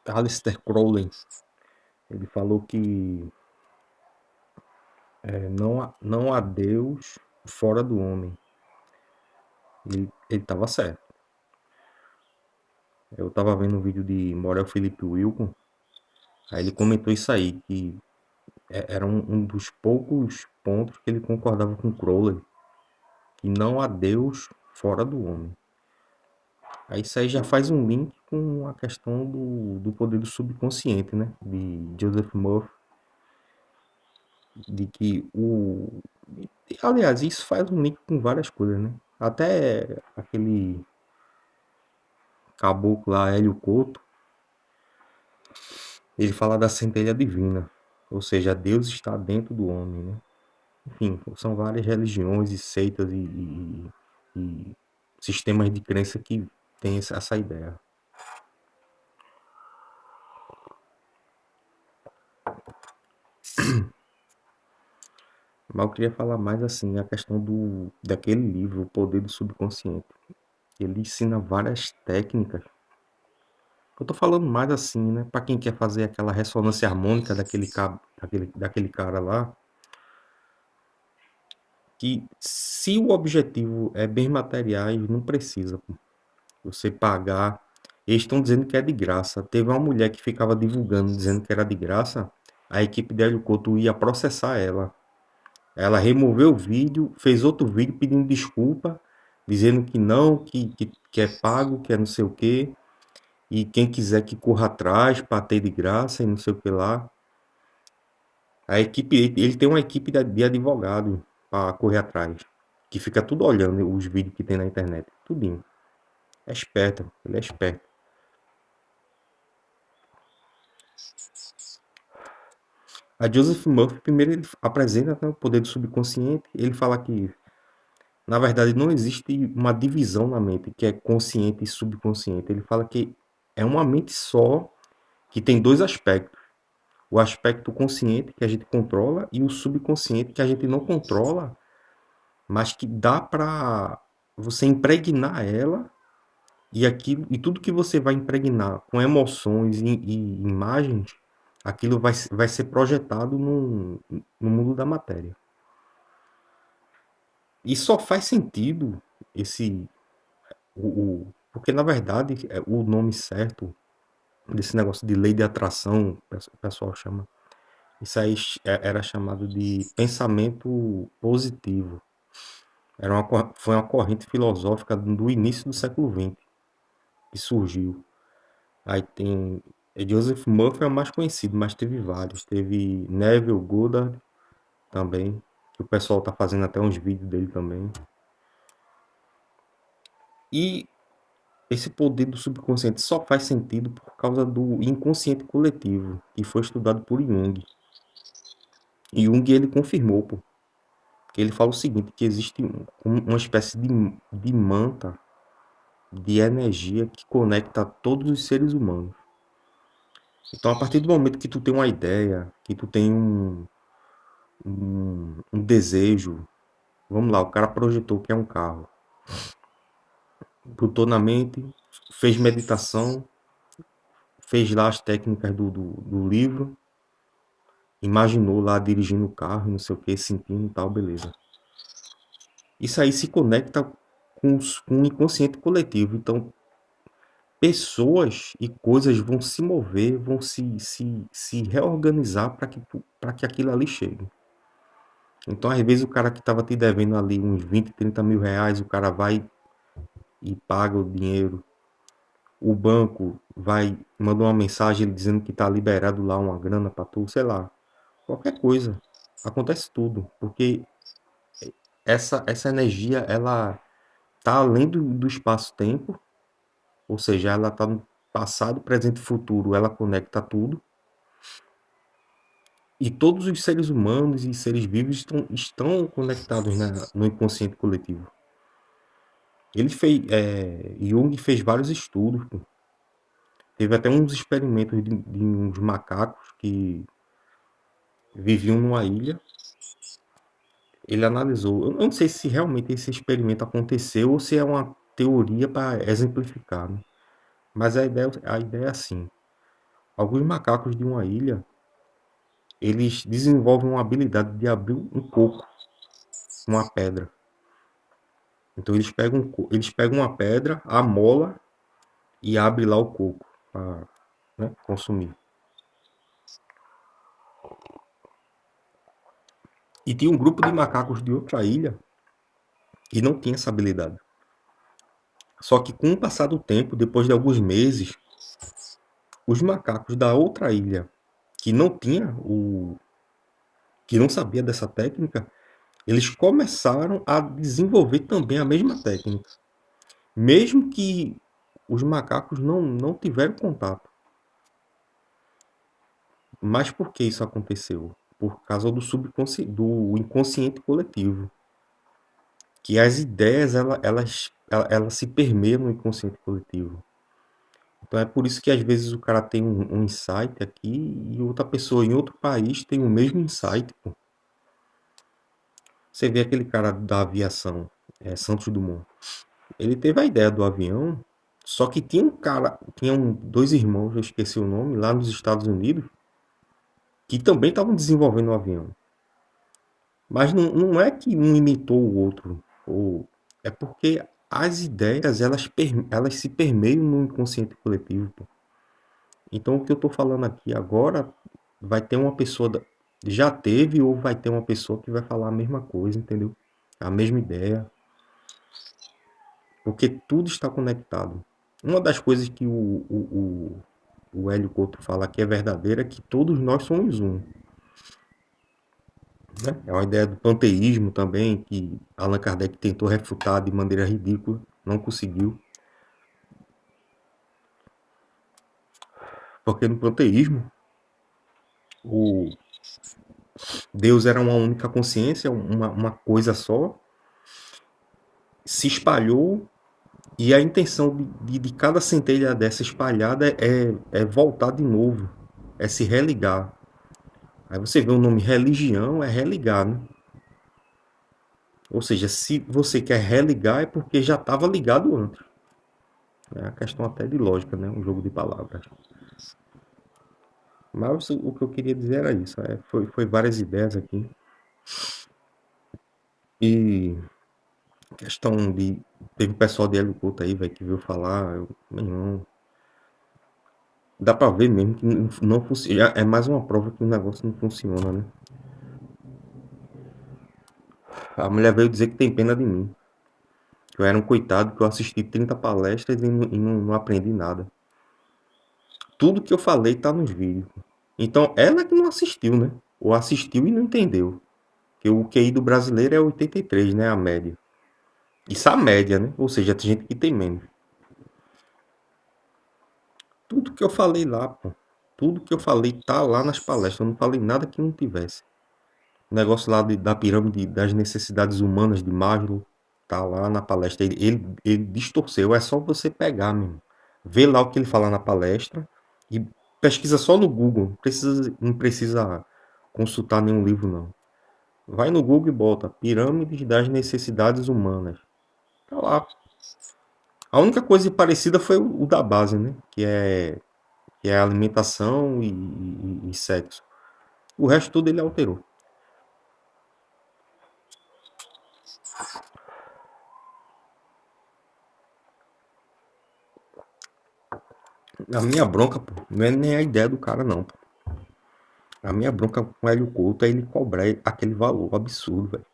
Aleister Crowley, ele falou que não há Deus fora do homem. Ele estava certo. Eu estava vendo um vídeo de Morel Felipe Wilson, aí ele comentou isso aí, que era um dos poucos pontos que ele concordava com Crowley, que não há Deus fora do homem. Aí isso aí já faz um link com a questão do poder do subconsciente, né? De Joseph Murphy, de que o... Aliás, isso faz um link com várias coisas, né? Até aquele caboclo lá, Hélio Couto, ele fala da centelha divina, ou seja, Deus está dentro do homem, né? Enfim, são várias religiões e seitas e sistemas de crença que têm essa ideia. Mas eu queria falar mais assim, a questão daquele livro, O Poder do Subconsciente. Ele ensina várias técnicas. Eu tô falando mais assim, né? Para quem quer fazer aquela ressonância harmônica daquele cara lá, que se o objetivo é bens materiais, não precisa você pagar. Eles estão dizendo que é de graça. Teve uma mulher que ficava divulgando, dizendo que era de graça. A equipe de Hélio Couto ia processar ela. Ela removeu o vídeo, fez outro vídeo pedindo desculpa, dizendo que não, que é pago, que é não sei o quê. E quem quiser que corra atrás para ter de graça e não sei o que lá. A equipe, ele tem uma equipe de advogado para correr atrás. Que fica tudo olhando os vídeos que tem na internet. Tudinho. É esperto, ele é esperto. A Joseph Murphy, primeiro ele apresenta, né, o poder do subconsciente. Ele fala que, na verdade, não existe uma divisão na mente, que é consciente e subconsciente. Ele fala que é uma mente só, que tem dois aspectos. O aspecto consciente, que a gente controla, e o subconsciente, que a gente não controla, mas que dá para você impregnar ela, e tudo que você vai impregnar com emoções e imagens, aquilo vai ser projetado no mundo da matéria. E só faz sentido esse. Porque, na verdade, o nome certo desse negócio de lei de atração, o pessoal chama. Isso aí era chamado de pensamento positivo. Foi uma corrente filosófica do início do século XX que surgiu. Aí tem. Joseph Murphy é o mais conhecido, mas teve vários. Teve Neville Goddard também, que o pessoal tá fazendo até uns vídeos dele também. E esse poder do subconsciente só faz sentido por causa do inconsciente coletivo, que foi estudado por Jung. E Jung ele confirmou, pô, que ele fala o seguinte, que existe uma espécie de manta de energia que conecta todos os seres humanos. Então, a partir do momento que tu tem uma ideia, que tu tem um desejo, vamos lá, o cara projetou que é um carro, botou na mente, fez meditação, fez lá as técnicas do livro, imaginou lá dirigindo o carro, não sei o que, sentindo e tal, beleza. Isso aí se conecta com o inconsciente coletivo. Então, pessoas e coisas vão se mover, vão se reorganizar para que aquilo ali chegue. Então, às vezes, o cara que estava te devendo ali uns 20, 30 mil reais, o cara vai e paga o dinheiro. O banco vai mandar uma mensagem dizendo que está liberado lá uma grana para tu, sei lá. Qualquer coisa. Acontece tudo. Porque essa energia, ela tá além do espaço-tempo, ou seja, ela tá no passado, presente e futuro, ela conecta tudo. E todos os seres humanos e seres vivos estão conectados no inconsciente coletivo. Jung fez vários estudos, pô. Teve até uns experimentos de uns macacos que viviam numa ilha. Ele analisou. Eu não sei se realmente esse experimento aconteceu ou se é uma teoria para exemplificar, né? Mas a ideia é assim. Alguns macacos de uma ilha, eles desenvolvem uma habilidade de abrir um coco, uma pedra. Então eles pegam uma pedra, amola e abre lá o coco para, né, consumir. E tinha um grupo de macacos de outra ilha que não tinha essa habilidade. Só que com o passar do tempo, depois de alguns meses, os macacos da outra ilha que não tinha que não sabia dessa técnica, eles começaram a desenvolver também a mesma técnica, mesmo que os macacos não tiveram contato. Mas por que isso aconteceu? Por causa do inconsciente coletivo. Que as ideias elas se permeiam no inconsciente coletivo. Então é por isso que às vezes o cara tem um insight aqui e outra pessoa em outro país tem o mesmo insight. Pô. Você vê aquele cara da aviação, Santos Dumont. Ele teve a ideia do avião, só que tinha um cara, dois irmãos, eu esqueci o nome, lá nos Estados Unidos, que também estavam desenvolvendo o avião. Mas não é que um imitou o outro, é porque as ideias elas se permeiam no inconsciente coletivo. Pô. Então o que eu estou falando aqui agora vai ter uma pessoa já teve ou vai ter uma pessoa que vai falar a mesma coisa, entendeu? A mesma ideia, porque tudo está conectado. Uma das coisas que o Hélio Couto fala que é verdadeira é que todos nós somos um. Né? É uma ideia do panteísmo também, que Allan Kardec tentou refutar de maneira ridícula, não conseguiu. Porque no panteísmo, o Deus era uma única consciência, uma coisa só, se espalhou, e a intenção de cada centelha dessa espalhada é voltar de novo, é se religar. Aí você vê o nome religião, é religar, né? Ou seja, se você quer religar é porque já estava ligado antes. É uma questão até de lógica, né? Um jogo de palavras. Mas o que eu queria dizer era isso. Foi várias ideias aqui. E questão de. Teve um pessoal de Hélio Couto aí, velho, que veio falar. Meu irmão, dá pra ver mesmo que não funciona. É mais uma prova que o negócio não funciona, né? A mulher veio dizer que tem pena de mim. Que eu era um coitado, que eu assisti 30 palestras e não aprendi nada. Tudo que eu falei tá nos vídeos. Então, ela que não assistiu, né? Ou assistiu e não entendeu. Porque o QI do brasileiro é 83, né? A média. Isso a média, né? Ou seja, tem gente que tem menos. Tudo que eu falei lá, pô. Tudo que eu falei tá lá nas palestras. Eu não falei nada que não tivesse. O negócio lá da pirâmide das necessidades humanas de Maslow tá lá na palestra. Ele distorceu. É só você pegar, mesmo. Vê lá o que ele fala na palestra e pesquisa só no Google. Não precisa consultar nenhum livro, não. Vai no Google e bota Pirâmides das Necessidades Humanas. Tá lá. A única coisa parecida foi o da base, né? Que é alimentação e sexo. O resto tudo ele alterou. A minha bronca, pô, não é nem a ideia do cara, não. Pô. A minha bronca com o Hélio Couto é ele cobrar aquele valor absurdo, velho.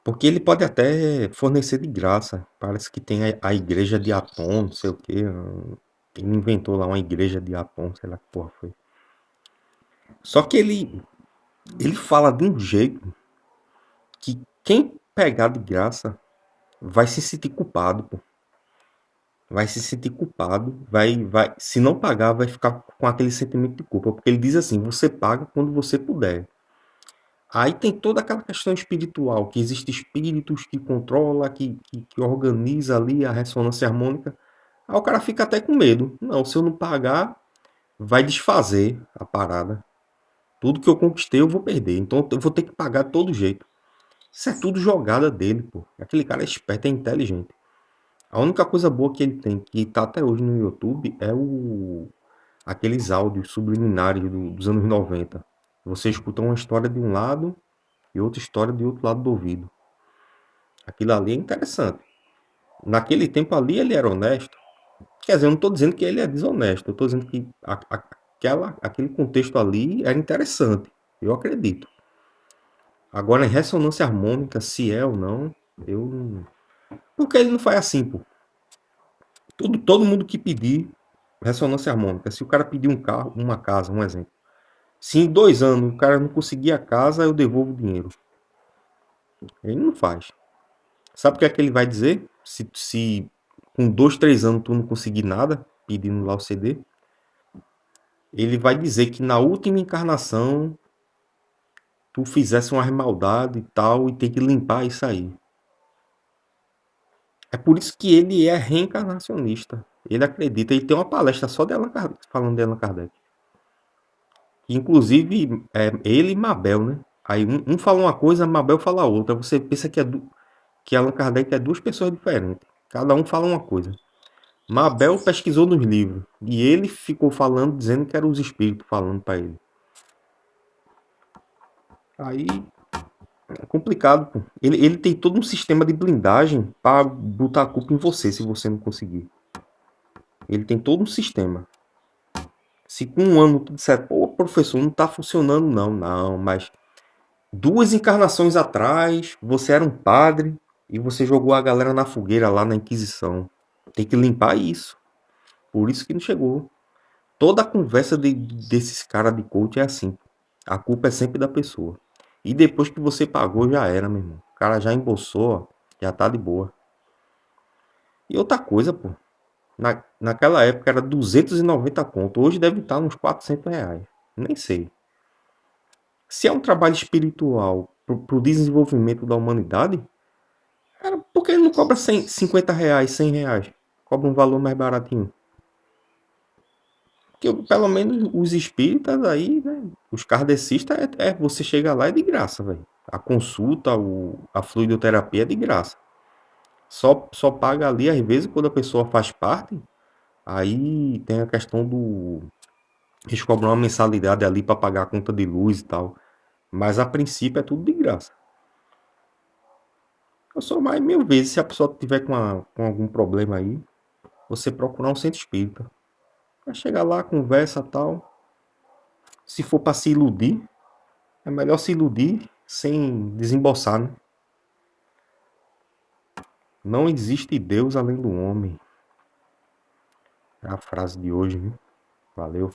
Porque ele pode até fornecer de graça. Parece que tem a igreja de Apon, não sei o quê. Ele inventou lá uma igreja de Apon, sei lá que porra foi. Só que ele fala de um jeito que quem pegar de graça vai se sentir culpado, pô. Vai se sentir culpado, se não pagar, vai ficar com aquele sentimento de culpa, porque ele diz assim: você paga quando você puder. Aí tem toda aquela questão espiritual, que existe espíritos que controla, que organiza ali a ressonância harmônica. Aí o cara fica até com medo. Não, se eu não pagar, vai desfazer a parada. Tudo que eu conquistei eu vou perder, então eu vou ter que pagar de todo jeito. Isso é tudo jogada dele, pô. Aquele cara é esperto, é inteligente. A única coisa boa que ele tem, que tá até hoje no YouTube, é aqueles áudios subliminares dos anos 90. Você escuta uma história de um lado e outra história de outro lado do ouvido. Aquilo ali é interessante. Naquele tempo ali ele era honesto. Quer dizer, eu não estou dizendo que ele é desonesto. Eu estou dizendo que aquele contexto ali era interessante. Eu acredito. Agora, em ressonância harmônica, se é ou não, eu não... Porque ele não faz assim, pô. Todo mundo que pedir ressonância harmônica, se o cara pedir um carro, uma casa, um exemplo. Se em 2 anos o cara não conseguir a casa, eu devolvo o dinheiro. Ele não faz. Sabe o que é que ele vai dizer? Se com 2, 3 anos tu não conseguir nada, pedindo lá o CD, ele vai dizer que na última encarnação tu fizesse uma maldade e tal, e tem que limpar isso aí. É por isso que ele é reencarnacionista. Ele acredita, ele tem uma palestra só de Allan Kardec, falando de Allan Kardec. Inclusive, ele e Mabel, né? Aí um fala uma coisa, Mabel fala outra. Você pensa que Allan Kardec é duas pessoas diferentes. Cada um fala uma coisa. Mabel pesquisou nos livros. E ele ficou falando, dizendo que eram os espíritos falando para ele. Aí é complicado, pô. Ele tem todo um sistema de blindagem para botar a culpa em você, se você não conseguir. Ele tem todo um sistema. Se com um ano tu disser, pô, professor, não tá funcionando, não, mas 2 encarnações atrás, você era um padre e você jogou a galera na fogueira lá na Inquisição. Tem que limpar isso. Por isso que não chegou. Toda a conversa desses caras de coach é assim. A culpa é sempre da pessoa. E depois que você pagou, já era, meu irmão. O cara já embolsou, ó, já tá de boa. E outra coisa, pô. Naquela época era 290 conto. Hoje deve estar uns R$ 400. Nem sei. Se é um trabalho espiritual pro desenvolvimento da humanidade, cara, por que ele não cobra R$ 50, R$ 100? Cobra um valor mais baratinho. Porque pelo menos os espíritas aí, né? Os kardecistas, você chega lá é de graça, velho. A consulta, a fluidoterapia é de graça. Só paga ali, às vezes, quando a pessoa faz parte. Aí tem a questão do. Eles cobram uma mensalidade ali para pagar a conta de luz e tal. Mas a princípio é tudo de graça. Eu sou mais 1000 vezes. Se a pessoa tiver com algum problema aí, você procurar um centro espírita. Vai chegar lá, conversa tal. Se for para se iludir, é melhor se iludir sem desembolsar, né? Não existe Deus além do homem. É a frase de hoje, viu? Valeu.